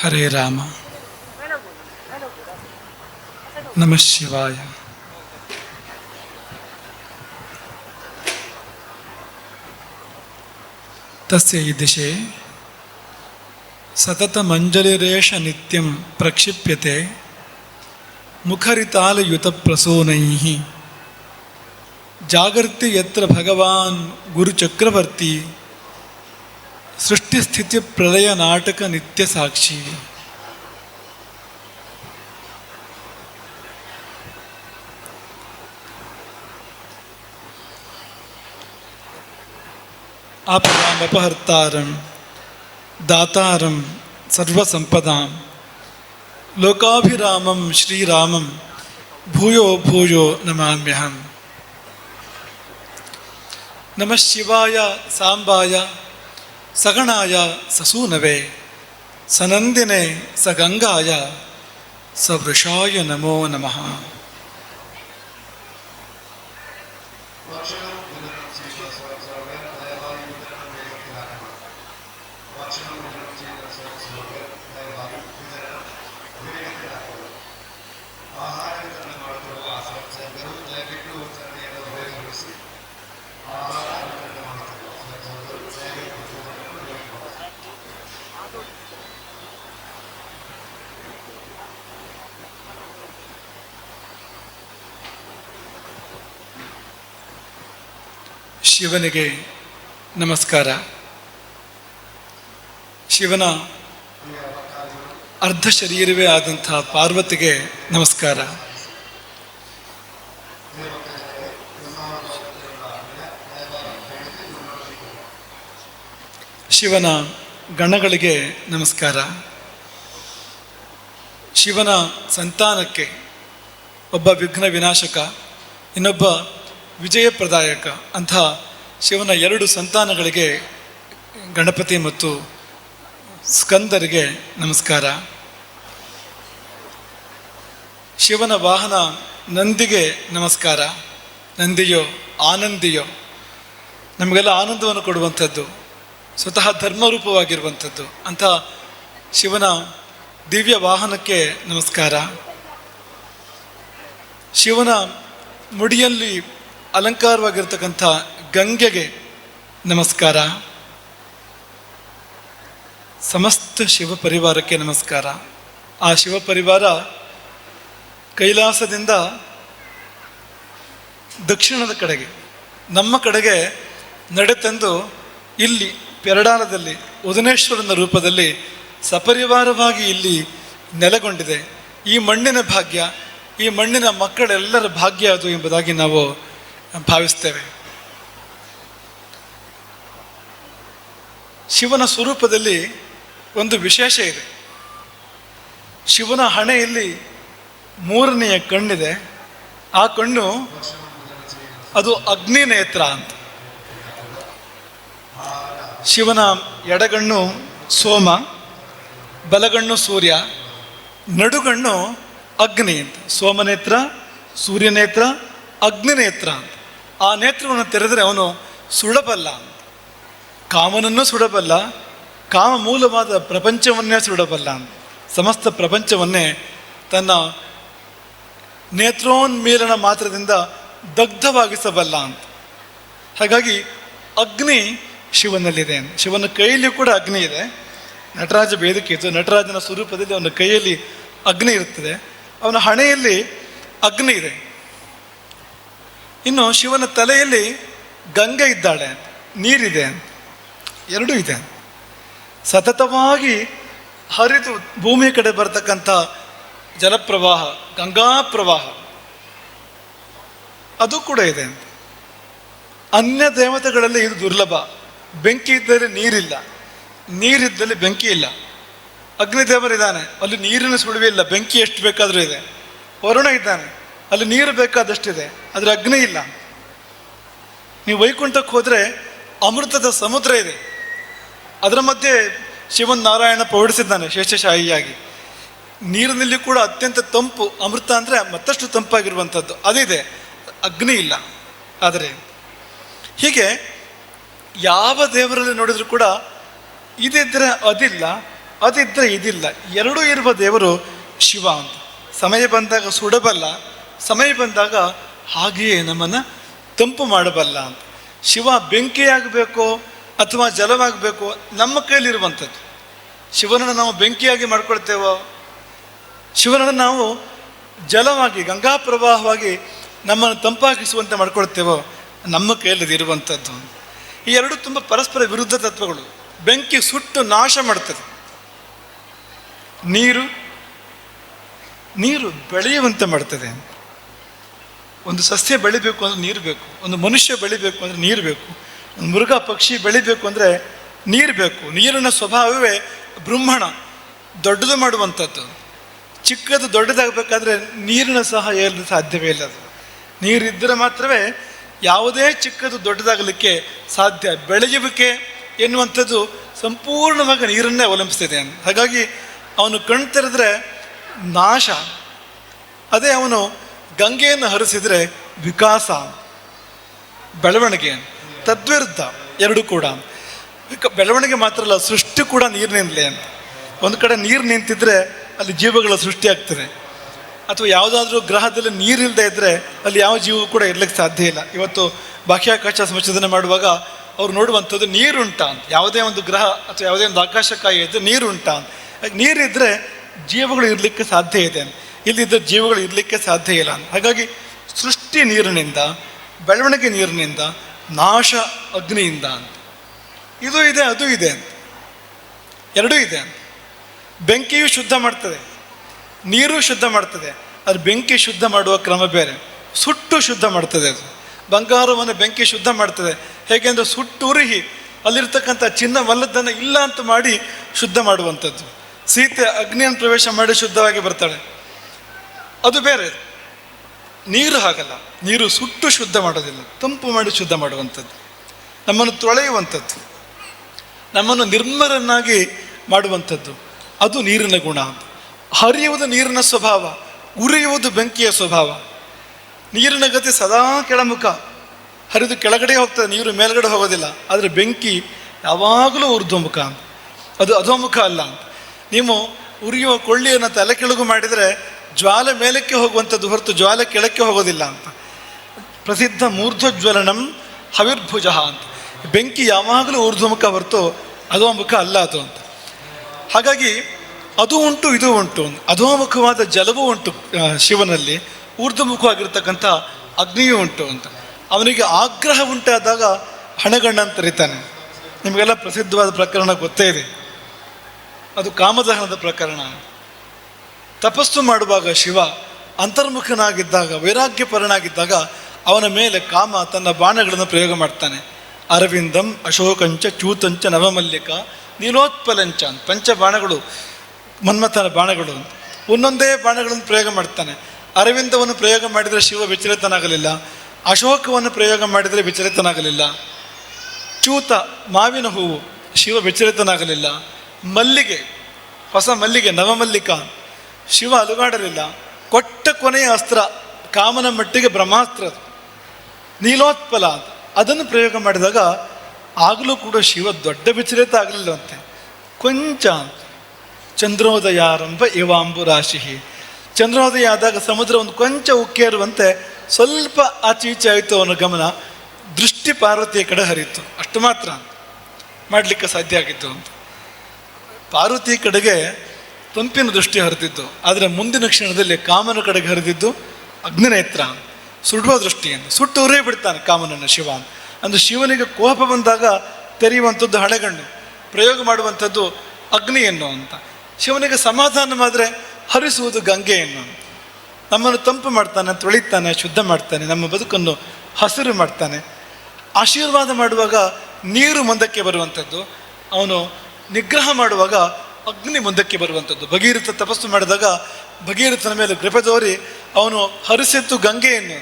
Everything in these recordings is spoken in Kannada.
ಹರೇ ರಾಮ. ನಮಃ ಶಿವಾಯ. ತಸ್ಯ ದಿಶೆ ಸತತ ಮಂಜಲಿರೇಷ ನಿತ್ಯಂ ಪ್ರಕ್ಷಿಪ್ಯತೆ ಮುಖರಿತಾಲಯುತ ಪ್ರಸೂನೈಃ ಜಾಗರ್ತಿ ಯತ್ರ ಭಗವಾನ್ ಗುರುಚಕ್ರವರ್ತಿ ಸೃಷ್ಟಿಸ್ಥಿತಿ ಪ್ರಳಯ ನಾಟಕ ನಿತ್ಯ ಸಾಕ್ಷಿ. ಆಪದಾಂ ಅಪಹರ್ತಾರಂ ದಾತಾರಂ ಸರ್ವಸಂಪದಾಂ ಲೋಕಾಭಿರಾಮಂ ಶ್ರೀರಾಮಂ ಭೂಯೋ ಭೂಯೋ ನಮಾಮ್ಯಹಂ. ನಮಃ ಶಿವಾಯ ಸಾಂಬಾಯ ಸಗಣಾಯ ಸಸೂನವೇ ಸನಂದಿನೇ ಸಗಂಗಾಯ ಸವೃಷಾಯ ನಮೋ ನಮಃ. ಶಿವನಿಗೆ ನಮಸ್ಕಾರ. ಶಿವನ ಅರ್ಧ ಶರೀರವೇ ಆದಂತಹ ಪಾರ್ವತಿಗೆ ನಮಸ್ಕಾರ. ಶಿವನ ಗಣಗಳಿಗೆ ನಮಸ್ಕಾರ. ಶಿವನ ಸಂತಾನಕ್ಕೆ ಒಬ್ಬ ವಿಘ್ನ ವಿನಾಶಕ, ಇನ್ನೊಬ್ಬ ವಿಜಯಪ್ರದಾಯಕ ಅಂಥ ಶಿವನ ಎರಡು ಸಂತಾನಗಳಿಗೆ ಗಣಪತಿ ಮತ್ತು ಸ್ಕಂದರಿಗೆ ನಮಸ್ಕಾರ. ಶಿವನ ವಾಹನ ನಂದಿಗೆ ನಮಸ್ಕಾರ. ನಂದಿಯೋ ಆನಂದಿಯೋ, ನಮಗೆಲ್ಲ ಆನಂದವನ್ನು ಕೊಡುವಂಥದ್ದು, ಸ್ವತಃ ಧರ್ಮರೂಪವಾಗಿರುವಂಥದ್ದು ಅಂಥ ಶಿವನ ದಿವ್ಯ ವಾಹನಕ್ಕೆ ನಮಸ್ಕಾರ. ಶಿವನ ಮುಡಿಯಲ್ಲಿ ಅಲಂಕಾರವಾಗಿರ್ತಕ್ಕಂಥ ಗಂಗೆಗೆ ನಮಸ್ಕಾರ. ಸಮಸ್ತ ಶಿವ ಪರಿವಾರಕ್ಕೆ ನಮಸ್ಕಾರ. ಆ ಶಿವ ಪರಿವಾರ ಕೈಲಾಸದಿಂದ ದಕ್ಷಿಣದ ಕಡೆಗೆ, ನಮ್ಮ ಕಡೆಗೆ ನಡೆತಂದು ಇಲ್ಲಿ ಪೆರಡಾಲದಲ್ಲಿ ಉದನೇಶ್ವರನ ರೂಪದಲ್ಲಿ ಸಪರಿವಾರವಾಗಿ ಇಲ್ಲಿ ನೆಲೆಗೊಂಡಿದೆ. ಈ ಮಣ್ಣಿನ ಭಾಗ್ಯ, ಈ ಮಣ್ಣಿನ ಮಕ್ಕಳೆಲ್ಲರ ಭಾಗ್ಯ ಅದು ಎಂಬುದಾಗಿ ನಾವು ಭಾವಿಸ್ತೇವೆ. ಶಿವನ ಸ್ವರೂಪದಲ್ಲಿ ಒಂದು ವಿಶೇಷ ಇದೆ. ಶಿವನ ಹಣೆಯಲ್ಲಿ ಮೂರನೆಯ ಕಣ್ಣಿದೆ. ಆ ಕಣ್ಣು ಅದು ಅಗ್ನಿ ನೇತ್ರ ಅಂತ. ಶಿವನ ಎಡಗಣ್ಣು ಸೋಮ, ಬಲಗಣ್ಣು ಸೂರ್ಯ, ನಡುಗಣ್ಣು ಅಗ್ನಿ ಅಂತ. ಸೋಮನೇತ್ರ, ಸೂರ್ಯನೇತ್ರ, ಅಗ್ನಿನೇತ್ರ ಅಂತ. ಆ ನೇತ್ರವನ್ನು ತೆರೆದರೆ ಅವನು ಸುಡಬಲ್ಲ ಅಂತ. ಕಾಮನನ್ನು ಸುಡಬಲ್ಲ, ಕಾಮ ಮೂಲವಾದ ಪ್ರಪಂಚವನ್ನೇ ಸುಡಬಲ್ಲ ಅಂತ. ಸಮಸ್ತ ಪ್ರಪಂಚವನ್ನೇ ತನ್ನ ನೇತ್ರೋನ್ಮೀಲನ ಮಾತ್ರದಿಂದ ದಗ್ಧವಾಗಿಸಬಲ್ಲ ಅಂತ. ಹಾಗಾಗಿ ಅಗ್ನಿ ಶಿವನಲ್ಲಿದೆ. ಶಿವನ ಕೈಯಲ್ಲಿ ಕೂಡ ಅಗ್ನಿ ಇದೆ. ನಟರಾಜ ವೇದಿಕೆ ಇತ್ತು. ನಟರಾಜನ ಸ್ವರೂಪದಲ್ಲಿ ಅವನ ಕೈಯಲ್ಲಿ ಅಗ್ನಿ ಇರ್ತದೆ, ಅವನ ಹಣೆಯಲ್ಲಿ ಅಗ್ನಿ ಇದೆ. ಇನ್ನು ಶಿವನ ತಲೆಯಲ್ಲಿ ಗಂಗೆ ಇದ್ದಾಳೆ, ನೀರಿದೆ, ಎರಡೂ ಇದೆ. ಸತತವಾಗಿ ಹರಿದು ಭೂಮಿ ಕಡೆ ಬರ್ತಕ್ಕಂಥ ಜಲಪ್ರವಾಹ, ಗಂಗಾ ಪ್ರವಾಹ ಅದು ಕೂಡ ಇದೆ. ಅನ್ಯ ದೇವತೆಗಳಲ್ಲಿ ಇದು ದುರ್ಲಭ. ಬೆಂಕಿ ಇದ್ದಲ್ಲಿ ನೀರಿಲ್ಲ, ನೀರಿದ್ದಲ್ಲಿ ಬೆಂಕಿ ಇಲ್ಲ. ಅಗ್ನಿದೇವರಿದ್ದಾನೆ, ಅಲ್ಲಿ ನೀರಿನ ಸುಳಿವೆ ಇಲ್ಲ, ಬೆಂಕಿ ಎಷ್ಟು ಬೇಕಾದರೂ ಇದೆ. ವರುಣ ಇದ್ದಾನೆ, ಅಲ್ಲಿ ನೀರು ಬೇಕಾದಷ್ಟಿದೆ, ಆದರೆ ಅಗ್ನಿ ಇಲ್ಲ. ನೀವು ವೈಕುಂಠಕ್ಕೆ ಹೋದರೆ ಅಮೃತದ ಸಮುದ್ರ ಇದೆ. ಅದರ ಮಧ್ಯೆ ಶಿವನ್ ನಾರಾಯಣ ಪೌಡಿಸಿದ್ದಾನೆ ಶೇಷಶಾಹಿಯಾಗಿ. ನೀರಿನಲ್ಲಿ ಕೂಡ ಅತ್ಯಂತ ತಂಪು, ಅಮೃತ ಅಂದರೆ ಮತ್ತಷ್ಟು ತಂಪಾಗಿರುವಂಥದ್ದು ಅದಿದೆ, ಅಗ್ನಿ ಇಲ್ಲ. ಆದರೆ ಹೀಗೆ ಯಾವ ದೇವರಲ್ಲಿ ನೋಡಿದ್ರು ಕೂಡ ಇದಿದ್ದರೆ ಅದಿಲ್ಲ, ಅದಿದ್ದರೆ ಇದಿಲ್ಲ. ಎರಡೂ ಇರುವ ದೇವರು ಶಿವ ಅಂತ. ಸಮಯ ಬಂದಾಗ ಸುಡಬಲ್ಲ, ಸಮಯ ಬಂದಾಗ ಹಾಗೆಯೇ ನಮ್ಮನ್ನು ತಂಪು ಮಾಡಬಲ್ಲ ಅಂತ. ಶಿವ ಬೆಂಕಿಯಾಗಬೇಕು ಅಥವಾ ಜಲವಾಗಬೇಕು ನಮ್ಮ ಕೈಲಿರುವಂಥದ್ದು. ಶಿವನನ್ನು ನಾವು ಬೆಂಕಿಯಾಗಿ ಮಾಡ್ಕೊಳ್ತೇವೋ, ಶಿವನನ್ನು ನಾವು ಜಲವಾಗಿ ಗಂಗಾ ಪ್ರವಾಹವಾಗಿ ನಮ್ಮನ್ನು ತಂಪಾಗಿಸುವಂತೆ ಮಾಡ್ಕೊಳ್ತೇವೋ, ನಮ್ಮ ಕೈಯಲ್ಲಿ ಇರುವಂಥದ್ದು. ಈ ಎರಡು ತುಂಬ ಪರಸ್ಪರ ವಿರುದ್ಧ ತತ್ವಗಳು. ಬೆಂಕಿ ಸುಟ್ಟು ನಾಶ ಮಾಡ್ತದೆ, ನೀರು ಬೆಳೆಯುವಂತೆ ಮಾಡ್ತದೆ. ಒಂದು ಸಸ್ಯ ಬೆಳಿಬೇಕು ಅಂದರೆ ನೀರು ಬೇಕು, ಒಂದು ಮನುಷ್ಯ ಬೆಳಿಬೇಕು ಅಂದರೆ ನೀರು ಬೇಕು, ಒಂದು ಮೃಗ ಪಕ್ಷಿ ಬೆಳಿಬೇಕು ಅಂದರೆ ನೀರು ಬೇಕು. ನೀರಿನ ಸ್ವಭಾವವೇ ಬ್ರಹ್ಮಣ, ದೊಡ್ಡದು ಮಾಡುವಂಥದ್ದು. ಚಿಕ್ಕದು ದೊಡ್ಡದಾಗಬೇಕಾದ್ರೆ ನೀರಿನ ಸಹಾಯ ಇಲ್ಲದೆ ಸಾಧ್ಯವೇ ಇಲ್ಲ. ಅದು ನೀರಿದ್ದರೆ ಮಾತ್ರವೇ ಯಾವುದೇ ಚಿಕ್ಕದು ದೊಡ್ಡದಾಗಲಿಕ್ಕೆ ಸಾಧ್ಯ. ಬೆಳೆಯುವಿಕೆ ಎನ್ನುವಂಥದ್ದು ಸಂಪೂರ್ಣವಾಗಿ ನೀರನ್ನೇ ಅವಲಂಬಿಸ್ತಿದೆ. ಹಾಗಾಗಿ ಅವನು ಕಣ್ ತೆರೆದ್ರೆ ನಾಶ, ಅದೇ ಅವನು ಗಂಗೆಯನ್ನು ಹರಿಸಿದರೆ ವಿಕಾಸ, ಬೆಳವಣಿಗೆ. ತದ್ವಿರುದ್ಧ ಎರಡು ಕೂಡ. ಬೆಳವಣಿಗೆ ಮಾತ್ರ ಅಲ್ಲ, ಸೃಷ್ಟಿ ಕೂಡ ನೀರಿನಿಂದಲೇ ಅಂತ. ಒಂದು ಕಡೆ ನೀರು ನಿಂತಿದ್ರೆ ಅಲ್ಲಿ ಜೀವಗಳ ಸೃಷ್ಟಿ ಆಗ್ತದೆ. ಅಥವಾ ಯಾವುದಾದ್ರೂ ಗ್ರಹದಲ್ಲಿ ನೀರಿಲ್ಲದೆ ಇದ್ದರೆ ಅಲ್ಲಿ ಯಾವ ಜೀವವು ಕೂಡ ಇರಲಿಕ್ಕೆ ಸಾಧ್ಯ ಇಲ್ಲ. ಇವತ್ತು ಬಾಹ್ಯಾಕಾಶ ಸಂಶೋಧನೆ ಮಾಡುವಾಗ ಅವ್ರು ನೋಡುವಂಥದ್ದು ನೀರುಂಟಾ ಅಂತ. ಯಾವುದೇ ಒಂದು ಗ್ರಹ ಅಥವಾ ಯಾವುದೇ ಒಂದು ಆಕಾಶಕಾಯಿ ಇದ್ದರೆ ನೀರುಂಟಾ ಅಂತ. ನೀರಿದ್ದರೆ ಜೀವಗಳು ಇರಲಿಕ್ಕೆ ಸಾಧ್ಯ ಇದೆ ಅಂತ, ಇಲ್ಲಿದ್ದರೆ ಜೀವಗಳು ಇರಲಿಕ್ಕೆ ಸಾಧ್ಯ ಇಲ್ಲ ಅಂತ. ಹಾಗಾಗಿ ಸೃಷ್ಟಿ ನೀರಿನಿಂದ, ಬೆಳವಣಿಗೆ ನೀರಿನಿಂದ, ನಾಶ ಅಗ್ನಿಯಿಂದ ಅಂತ. ಇದು ಇದೆ, ಅದು ಇದೆ ಅಂತ, ಎರಡೂ ಇದೆ ಅಂತ. ಬೆಂಕಿಯು ಶುದ್ಧ ಮಾಡ್ತದೆ, ನೀರು ಶುದ್ಧ ಮಾಡ್ತದೆ. ಅದು ಬೆಂಕಿ ಶುದ್ಧ ಮಾಡುವ ಕ್ರಮ ಬೇರೆ, ಸುಟ್ಟು ಶುದ್ಧ ಮಾಡ್ತದೆ. ಅದು ಬಂಗಾರವನ್ನು ಬೆಂಕಿ ಶುದ್ಧ ಮಾಡ್ತದೆ. ಹೇಗೆಂದರೆ ಸುಟ್ಟುರುಹಿ ಅಲ್ಲಿರ್ತಕ್ಕಂಥ ಚಿನ್ನವಲ್ಲದನ್ನು ಇಲ್ಲ ಅಂತ ಮಾಡಿ ಶುದ್ಧ ಮಾಡುವಂಥದ್ದು. ಸೀತೆ ಅಗ್ನಿಯನ್ನು ಪ್ರವೇಶ ಮಾಡಿ ಶುದ್ಧವಾಗಿ ಬರ್ತಾಳೆ, ಅದು ಬೇರೆ. ನೀರು ಹಾಗಲ್ಲ, ನೀರು ಸುಟ್ಟು ಶುದ್ಧ ಮಾಡೋದಿಲ್ಲ, ತಂಪು ಮಾಡಿ ಶುದ್ಧ ಮಾಡುವಂಥದ್ದು, ನಮ್ಮನ್ನು ತೊಳೆಯುವಂಥದ್ದು, ನಮ್ಮನ್ನು ನಿರ್ಮಲನ್ನಾಗಿ ಮಾಡುವಂಥದ್ದು. ಅದು ನೀರಿನ ಗುಣ. ಹರಿಯುವುದು ನೀರಿನ ಸ್ವಭಾವ, ಉರಿಯುವುದು ಬೆಂಕಿಯ ಸ್ವಭಾವ. ನೀರಿನ ಗತಿ ಸದಾ ಕೆಳಮುಖ, ಹರಿದು ಕೆಳಗಡೆ ಹೋಗ್ತದೆ, ನೀರು ಮೇಲ್ಗಡೆ ಹೋಗೋದಿಲ್ಲ. ಆದರೆ ಬೆಂಕಿ ಯಾವಾಗಲೂ ಊರ್ಧ್ವಮುಖ, ಅದು ಅಧೋಮುಖ ಅಲ್ಲ ಅಂತ. ನೀವು ಉರಿಯುವ ಕೊಳ್ಳಿಯನ್ನು ತಲೆ ಕೆಳಗು ಮಾಡಿದರೆ ಜ್ವಾಲೆ ಮೇಲಕ್ಕೆ ಹೋಗುವಂಥದ್ದು ಹೊರತು ಜ್ವಾಲೆ ಕೆಳಕ್ಕೆ ಹೋಗೋದಿಲ್ಲ ಅಂತ. ಪ್ರಸಿದ್ಧ ಮೂರ್ಧ್ವಜ್ವಲನಂ ಹವಿರ್ಭುಜ ಅಂತ. ಬೆಂಕಿ ಯಾವಾಗಲೂ ಊರ್ಧ್ವಮುಖ ಹೊರತು ಅಧೋಮುಖ ಅಲ್ಲ ಅದು ಅಂತ. ಹಾಗಾಗಿ ಅದು ಉಂಟು, ಇದು ಉಂಟು. ಅಧೋಮುಖವಾದ ಜಲವೂ ಉಂಟು ಶಿವನಲ್ಲಿ, ಊರ್ಧ್ವಮುಖವಾಗಿರ್ತಕ್ಕಂಥ ಅಗ್ನಿಯೂ ಉಂಟು ಅಂತ. ಅವನಿಗೆ ಆಗ್ರಹ ಉಂಟಾದಾಗ ಹಣಗಣ್ಣ ಅಂತ ಕರೀತಾನೆ. ನಿಮಗೆಲ್ಲ ಪ್ರಸಿದ್ಧವಾದ ಪ್ರಕರಣ ಗೊತ್ತೇ ಇದೆ, ಅದು ಕಾಮದಹನದ ಪ್ರಕರಣ. ತಪಸ್ಸು ಮಾಡುವಾಗ ಶಿವ ಅಂತರ್ಮುಖನಾಗಿದ್ದಾಗ, ವೈರಾಗ್ಯಪರನಾಗಿದ್ದಾಗ ಅವನ ಮೇಲೆ ಕಾಮ ತನ್ನ ಬಾಣಗಳನ್ನು ಪ್ರಯೋಗ ಮಾಡ್ತಾನೆ. ಅರವಿಂದಂ ಅಶೋಕಂಚ ಚ್ಯೂತಂಚ ನವಮಲ್ಲಿಕ ನೀಲೋತ್ಪಲಂಚ ಅಂತ ಪಂಚ ಬಾಣಗಳು ಮನ್ಮಥನ ಬಾಣಗಳು ಅಂತ. ಒಂದೊಂದೇ ಬಾಣಗಳನ್ನು ಪ್ರಯೋಗ ಮಾಡ್ತಾನೆ. ಅರವಿಂದವನ್ನು ಪ್ರಯೋಗ ಮಾಡಿದರೆ ಶಿವ ವಿಚಲಿತನಾಗಲಿಲ್ಲ, ಅಶೋಕವನ್ನು ಪ್ರಯೋಗ ಮಾಡಿದರೆ ವಿಚಲಿತನಾಗಲಿಲ್ಲ, ಚ್ಯೂತ ಮಾವಿನ ಹೂವು ಶಿವ ವಿಚಲಿತನಾಗಲಿಲ್ಲ, ಮಲ್ಲಿಗೆ ಹೊಸ ಮಲ್ಲಿಗೆ ನವಮಲ್ಲಿಕ ಶಿವ ಅಲುಗಾಡಲಿಲ್ಲ. ಕೊಟ್ಟ ಕೊನೆಯ ಅಸ್ತ್ರ ಕಾಮನ ಮಟ್ಟಿಗೆ ಬ್ರಹ್ಮಾಸ್ತ್ರ, ನೀಲೋತ್ಪಲ ಅಂತ ಅದನ್ನು ಪ್ರಯೋಗ ಮಾಡಿದಾಗ ಆಗಲೂ ಕೂಡ ಶಿವ ದೊಡ್ಡ ವಿಚಲಿತ ಆಗಲಿಲ್ಲವಂತೆ. ಕೊಂಚ ಚಂದ್ರೋದಯಾರಂಭ ಇವಾಂಬು ರಾಶಿ, ಚಂದ್ರೋದಯ ಆದಾಗ ಸಮುದ್ರ ಒಂದು ಕೊಂಚ ಉಕ್ಕೇರುವಂತೆ ಸ್ವಲ್ಪ ಆಚೆ ಈಚೆ ಆಯಿತು ಅವನ ಗಮನ, ದೃಷ್ಟಿ ಪಾರ್ವತಿಯ ಕಡೆ ಹರಿಯಿತು. ಅಷ್ಟು ಮಾತ್ರ ಮಾಡಲಿಕ್ಕೆ ಸಾಧ್ಯ ಆಗಿತ್ತು ಅಂತ. ಪಾರ್ವತಿ ಕಡೆಗೆ ತಂಪಿನ ದೃಷ್ಟಿ ಹರಿದಿದ್ದು, ಆದರೆ ಮುಂದಿನ ಕ್ಷಣದಲ್ಲಿ ಕಾಮನ ಕಡೆಗೆ ಹರಿದಿದ್ದು ಅಗ್ನಿನೇತ್ರ, ಸುಡುವ ದೃಷ್ಟಿಯನ್ನು. ಸುಟ್ಟು ಉರೇ ಬಿಡ್ತಾನೆ ಕಾಮನನ್ನು ಶಿವ. ಅಂದರೆ ಶಿವನಿಗೆ ಕೋಪ ಬಂದಾಗ ತೆರೆಯುವಂಥದ್ದು ಹಣೆಗಣ್ಣು, ಪ್ರಯೋಗ ಮಾಡುವಂಥದ್ದು ಅಗ್ನಿಯನ್ನು ಅಂತ. ಶಿವನಿಗೆ ಸಮಾಧಾನವಾದರೆ ಹರಿಸುವುದು ಗಂಗೆಯನ್ನು. ನಮ್ಮನ್ನು ತಂಪು ಮಾಡ್ತಾನೆ, ತೊಳಿತಾನೆ, ಶುದ್ಧ ಮಾಡ್ತಾನೆ, ನಮ್ಮ ಬದುಕನ್ನು ಹಸಿರು ಮಾಡ್ತಾನೆ. ಆಶೀರ್ವಾದ ಮಾಡುವಾಗ ನೀರು ಮುಂದಕ್ಕೆ ಬರುವಂಥದ್ದು, ಅವನು ನಿಗ್ರಹ ಮಾಡುವಾಗ ಅಗ್ನಿ ಮುಂದಕ್ಕೆ ಬರುವಂಥದ್ದು. ಭಗೀರಥ ತಪಸ್ಸು ಮಾಡಿದಾಗ ಭಗೀರಥನ ಮೇಲೆ ಕೃಪೆ ತೋರಿ ಅವನು ಹರಿಸಿತ್ತು ಗಂಗೆಯನ್ನು.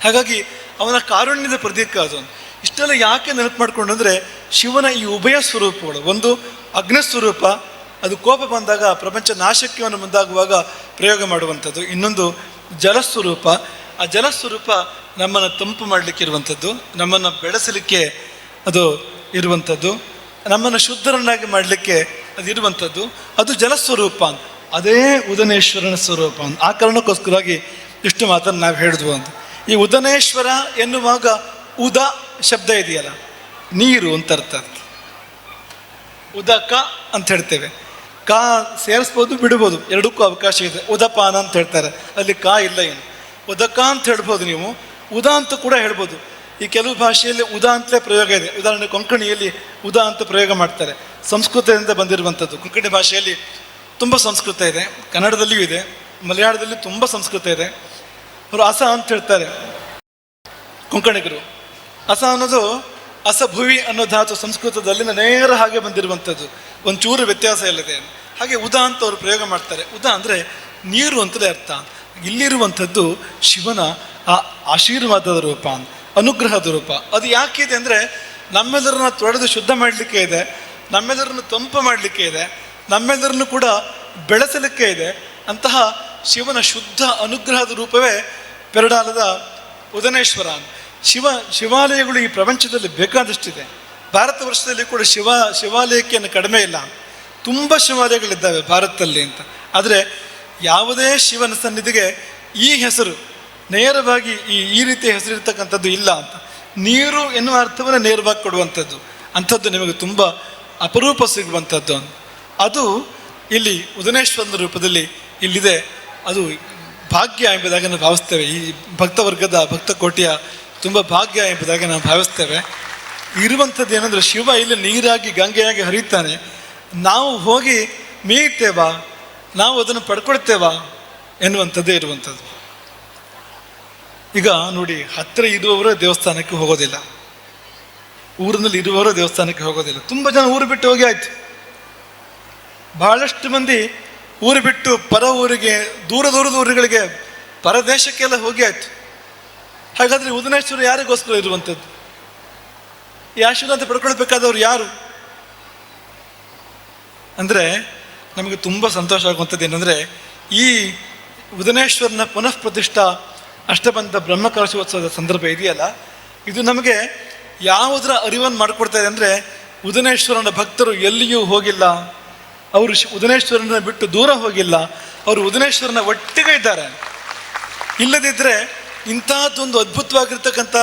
ಹಾಗಾಗಿ ಅವನ ಕಾರುಣ್ಯದ ಪ್ರತೀಕ ಅದು. ಇಷ್ಟೆಲ್ಲ ಯಾಕೆ ನೆನಪು ಮಾಡಿಕೊಂಡು ಅಂದರೆ ಶಿವನ ಈ ಉಭಯ ಸ್ವರೂಪಗಳು, ಒಂದು ಅಗ್ನಿ ಸ್ವರೂಪ, ಅದು ಕೋಪ ಬಂದಾಗ ಪ್ರಪಂಚ ನಾಶಕ್ಕೆ ಅವನು ಮುಂದಾಗುವಾಗ ಪ್ರಯೋಗ ಮಾಡುವಂಥದ್ದು. ಇನ್ನೊಂದು ಜಲಸ್ವರೂಪ, ಆ ಜಲಸ್ವರೂಪ ನಮ್ಮನ್ನು ತಂಪು ಮಾಡಲಿಕ್ಕೆ ಇರುವಂಥದ್ದು, ನಮ್ಮನ್ನು ಬೆಳೆಸಲಿಕ್ಕೆ ಅದು ಇರುವಂಥದ್ದು, ನಮ್ಮನ್ನು ಶುದ್ಧರನ್ನಾಗಿ ಮಾಡಲಿಕ್ಕೆ ಅದಿರುವಂಥದ್ದು, ಅದು ಜಲಸ್ವರೂಪ ಅಂತ. ಅದೇ ಉದನೇಶ್ವರನ ಸ್ವರೂಪ ಅಂತ. ಆ ಕಾರಣಕ್ಕೋಸ್ಕರವಾಗಿ ಇಷ್ಟು ಮಾತನ್ನು ನಾವು ಹೇಳಿದ್ವು ಅಂತ. ಈ ಉದನೇಶ್ವರ ಎನ್ನುವಾಗ ಉದ ಶಬ್ದ ಇದೆಯಲ್ಲ, ನೀರು ಅಂತ ಅರ್ಥ. ಉದಕ ಅಂತ ಹೇಳ್ತೇವೆ. ಕಾ ಸೇರಿಸ್ಬೋದು, ಬಿಡ್ಬೋದು, ಎರಡಕ್ಕೂ ಅವಕಾಶ ಇದೆ. ಉದಪಾನ ಅಂತ ಹೇಳ್ತಾರೆ, ಅಲ್ಲಿ ಕಾ ಇಲ್ಲ. ಏನು ಉದಕ ಅಂತ ಹೇಳ್ಬೋದು, ನೀವು ಉದಾ ಅಂತ ಕೂಡ ಹೇಳ್ಬೋದು. ಈ ಕೆಲವು ಭಾಷೆಯಲ್ಲಿ ಉದಾ ಅಂತಲೇ ಪ್ರಯೋಗ ಇದೆ. ಉದಾಹರಣೆ ಕೊಂಕಣಿಯಲ್ಲಿ ಉದಾ ಅಂತ ಪ್ರಯೋಗ ಮಾಡ್ತಾರೆ, ಸಂಸ್ಕೃತದಿಂದ ಬಂದಿರುವಂಥದ್ದು. ಕೊಂಕಣಿ ಭಾಷೆಯಲ್ಲಿ ತುಂಬ ಸಂಸ್ಕೃತ ಇದೆ, ಕನ್ನಡದಲ್ಲಿಯೂ ಇದೆ, ಮಲಯಾಳದಲ್ಲಿ ತುಂಬ ಸಂಸ್ಕೃತ ಇದೆ. ಅವರು ಅಸ ಅಂತ ಹೇಳ್ತಾರೆ ಕೊಂಕಣಿಗರು. ಅಸ ಅನ್ನೋದು ಅಸಭುವಿ ಅನ್ನೋ ಧಾತು ಸಂಸ್ಕೃತದಲ್ಲಿನ ನೇರ ಹಾಗೆ ಬಂದಿರುವಂಥದ್ದು, ಒಂಚೂರು ವ್ಯತ್ಯಾಸ ಇಲ್ಲದೆ. ಹಾಗೆ ಉದಾ ಅಂತ ಅವರು ಪ್ರಯೋಗ ಮಾಡ್ತಾರೆ. ಉದಾ ಅಂದರೆ ನೀರು ಅಂತಲೇ ಅರ್ಥ. ಇಲ್ಲಿರುವಂಥದ್ದು ಶಿವನ ಆ ಆಶೀರ್ವಾದದ ರೂಪ, ಅನುಗ್ರಹದ ರೂಪ. ಅದು ಯಾಕಿದೆ ಅಂದರೆ ನಮ್ಮೆಲ್ಲರನ್ನ ತೊಳೆದು ಶುದ್ಧ ಮಾಡಲಿಕ್ಕೆ ಇದೆ, ನಮ್ಮೆಲ್ಲರನ್ನು ತಂಪು ಮಾಡಲಿಕ್ಕೆ ಇದೆ, ನಮ್ಮೆಲ್ಲರನ್ನು ಕೂಡ ಬೆಳೆಸಲಿಕ್ಕೆ ಇದೆ. ಅಂತಹ ಶಿವನ ಶುದ್ಧ ಅನುಗ್ರಹದ ರೂಪವೇ ಪೆರಡಾಲದ ಉದನೇಶ್ವರ. ಶಿವಾಲಯಗಳು ಈ ಪ್ರಪಂಚದಲ್ಲಿ ಬೇಕಾದಷ್ಟಿದೆ. ಭಾರತ ವರ್ಷದಲ್ಲಿ ಕೂಡ ಶಿವಾಲಯಕ್ಕೆ ಕಡಿಮೆ ಇಲ್ಲ, ತುಂಬ ಶಿವಾಲಯಗಳಿದ್ದಾವೆ ಭಾರತದಲ್ಲಿ ಅಂತ. ಆದರೆ ಯಾವುದೇ ಶಿವನ ಸನ್ನಿಧಿಗೆ ಈ ಹೆಸರು ನೇರವಾಗಿ ಈ ರೀತಿಯ ಹೆಸರಿರ್ತಕ್ಕಂಥದ್ದು ಇಲ್ಲ ಅಂತ. ನೀರು ಎನ್ನುವ ಅರ್ಥವನ್ನು ನೇರವಾಗಿ ಕೊಡುವಂಥದ್ದು, ಅಂಥದ್ದು ನಿಮಗೆ ತುಂಬ ಅಪರೂಪ ಸಿಗುವಂಥದ್ದು. ಅದು ಇಲ್ಲಿ ಉದನೇಶ್ವರನ ರೂಪದಲ್ಲಿ ಇಲ್ಲಿದೆ. ಅದು ಭಾಗ್ಯ ಎಂಬುದಾಗಿ ನಾವು ಭಾವಿಸ್ತೇವೆ. ಈ ಭಕ್ತವರ್ಗದ ಭಕ್ತಕೋಟಿಯ ತುಂಬ ಭಾಗ್ಯ ಎಂಬುದಾಗಿ ನಾವು ಭಾವಿಸ್ತೇವೆ. ಇರುವಂಥದ್ದು ಏನಂದರೆ, ಶಿವ ಇಲ್ಲಿ ನೀರಾಗಿ ಗಂಗೆಯಾಗಿ ಹರಿತಾನೆ, ನಾವು ಹೋಗಿ ಮೀಯ್ತೇವಾ, ನಾವು ಅದನ್ನು ಪಡ್ಕೊಳ್ತೇವಾ ಎನ್ನುವಂಥದ್ದೇ ಇರುವಂಥದ್ದು. ಈಗ ನೋಡಿ, ಹತ್ತಿರ ಇರುವವರ ದೇವಸ್ಥಾನಕ್ಕೆ ಹೋಗೋದಿಲ್ಲ, ಊರಿನಲ್ಲಿ ಇರುವವರ ದೇವಸ್ಥಾನಕ್ಕೆ ಹೋಗೋದಿಲ್ಲ. ತುಂಬ ಜನ ಊರು ಬಿಟ್ಟು ಹೋಗಿ ಆಯ್ತು. ಬಹಳಷ್ಟು ಮಂದಿ ಊರು ಬಿಟ್ಟು ಪರ ಊರಿಗೆ, ದೂರದ ಊರುಗಳಿಗೆ, ಪರದೇಶಕ್ಕೆಲ್ಲ ಹೋಗಿ ಆಯ್ತು. ಹಾಗಾದರೆ ಉದನೇಶ್ವರ ಯಾರಿಗೋಸ್ಕರ ಇರುವಂಥದ್ದು? ಈ ಆಶೀರ್ವಾದ ಪಡ್ಕೊಳ್ಬೇಕಾದವ್ರು ಯಾರು ಅಂದರೆ, ನಮಗೆ ತುಂಬ ಸಂತೋಷ ಆಗುವಂಥದ್ದು ಏನಂದರೆ, ಈ ಉದನೇಶ್ವರನ ಪುನಃ ಪ್ರತಿಷ್ಠಾ ಅಷ್ಟಬಂಧ ಬ್ರಹ್ಮಕಲಶೋತ್ಸವದ ಸಂದರ್ಭ ಇದೆಯಲ್ಲ, ಇದು ನಮಗೆ ಯಾವುದರ ಅರಿವನ್ನು ಮಾಡಿಕೊಡ್ತಾ ಇದೆ ಅಂದರೆ, ಉದನೇಶ್ವರನ ಭಕ್ತರು ಎಲ್ಲಿಯೂ ಹೋಗಿಲ್ಲ, ಅವರು ಉದನೇಶ್ವರನ ಬಿಟ್ಟು ದೂರ ಹೋಗಿಲ್ಲ, ಅವರು ಉದನೇಶ್ವರನ ಒಟ್ಟಿಗೆ ಇದ್ದಾರೆ. ಇಲ್ಲದಿದ್ದರೆ ಇಂತಹದ್ದೊಂದು ಅದ್ಭುತವಾಗಿರ್ತಕ್ಕಂಥ